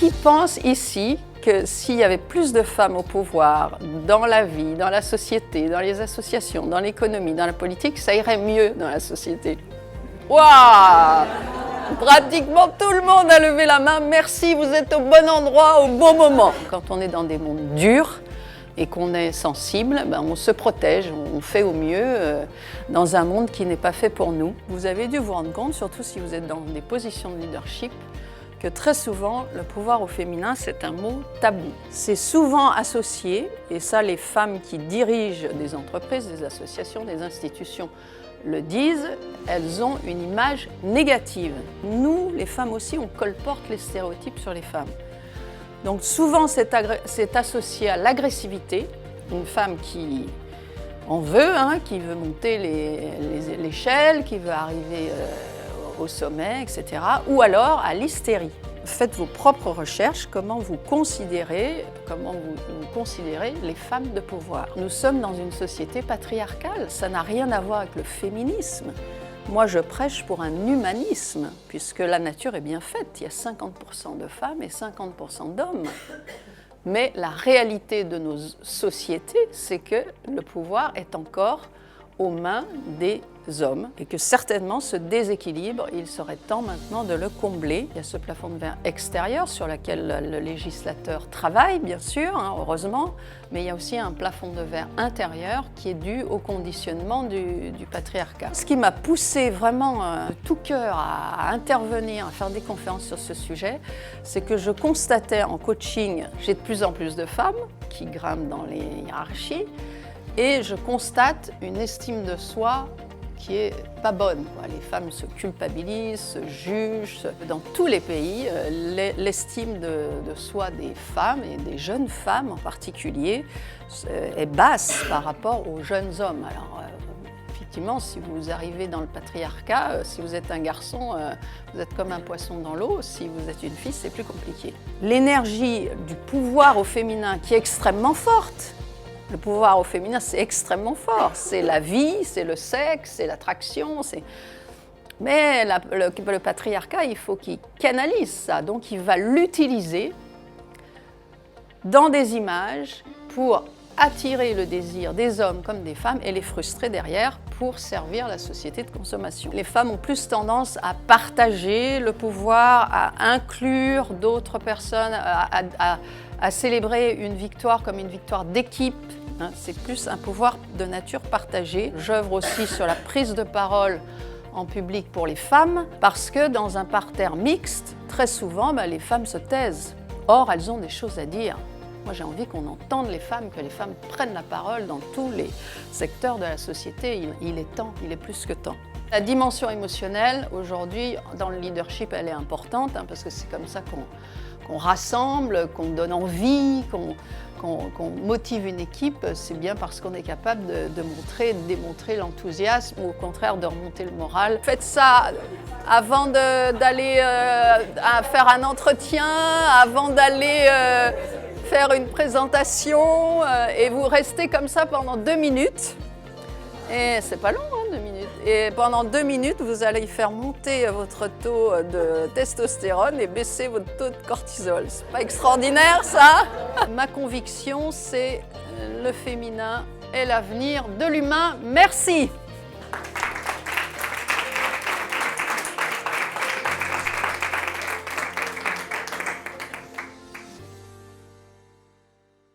Qui pense ici que s'il y avait plus de femmes au pouvoir, dans la vie, dans la société, dans les associations, dans l'économie, dans la politique, ça irait mieux dans la société? Waouh! Pratiquement tout le monde a levé la main. Merci, vous êtes au bon endroit, au bon moment. Quand on est dans des mondes durs et qu'on est sensible, on se protège, on fait au mieux dans un monde qui n'est pas fait pour nous. Vous avez dû vous rendre compte, surtout si vous êtes dans des positions de leadership, que très souvent, le pouvoir au féminin, c'est un mot tabou. C'est souvent associé, et ça les femmes qui dirigent des entreprises, des associations, des institutions le disent, elles ont une image négative. Nous, les femmes aussi, on colporte les stéréotypes sur les femmes. Donc souvent, c'est associé à l'agressivité, une femme qui en veut, qui veut monter l'échelle, qui veut arriver au sommet, etc. Ou alors à l'hystérie. Faites vos propres recherches, comment vous considérez les femmes de pouvoir. Nous sommes dans une société patriarcale, ça n'a rien à voir avec le féminisme. Moi, je prêche pour un humanisme, puisque la nature est bien faite. Il y a 50% de femmes et 50% d'hommes. Mais la réalité de nos sociétés, c'est que le pouvoir est encore aux mains des hommes et que certainement ce déséquilibre, il serait temps maintenant de le combler. Il y a ce plafond de verre extérieur sur lequel le législateur travaille, bien sûr, heureusement, mais il y a aussi un plafond de verre intérieur qui est dû au conditionnement du patriarcat. Ce qui m'a poussé vraiment de tout cœur à intervenir, à faire des conférences sur ce sujet, c'est que je constatais en coaching, j'ai de plus en plus de femmes qui grimpent dans les hiérarchies, et je constate une estime de soi qui est pas bonne. Les femmes se culpabilisent, se jugent. Dans tous les pays, l'estime de soi des femmes, et des jeunes femmes en particulier, est basse par rapport aux jeunes hommes. Alors, effectivement, si vous arrivez dans le patriarcat, si vous êtes un garçon, vous êtes comme un poisson dans l'eau. Si vous êtes une fille, c'est plus compliqué. L'énergie du pouvoir au féminin qui est extrêmement forte. Le pouvoir au féminin, c'est extrêmement fort. C'est la vie, c'est le sexe, c'est l'attraction. Mais le patriarcat, il faut qu'il canalise ça. Donc, il va l'utiliser dans des images pour attirer le désir des hommes comme des femmes et les frustrer derrière pour servir la société de consommation. Les femmes ont plus tendance à partager le pouvoir, à inclure d'autres personnes, à célébrer une victoire comme une victoire d'équipe. C'est plus un pouvoir de nature partagée. J'œuvre aussi sur la prise de parole en public pour les femmes, parce que dans un parterre mixte, très souvent, les femmes se taisent. Or, elles ont des choses à dire. Moi, j'ai envie qu'on entende les femmes, que les femmes prennent la parole dans tous les secteurs de la société. Il est temps, il est plus que temps. La dimension émotionnelle, aujourd'hui, dans le leadership, elle est importante, parce que c'est comme ça qu'on rassemble, qu'on donne envie, qu'on motive une équipe. C'est bien parce qu'on est capable de démontrer l'enthousiasme ou au contraire de remonter le moral. Faites ça avant d'aller faire un entretien, avant d'aller faire une présentation et vous restez comme ça pendant 2 minutes. Et c'est pas long, 2 minutes. Et pendant 2 minutes, vous allez faire monter votre taux de testostérone et baisser votre taux de cortisol. C'est pas extraordinaire, ça? Ma conviction, c'est le féminin est l'avenir de l'humain. Merci!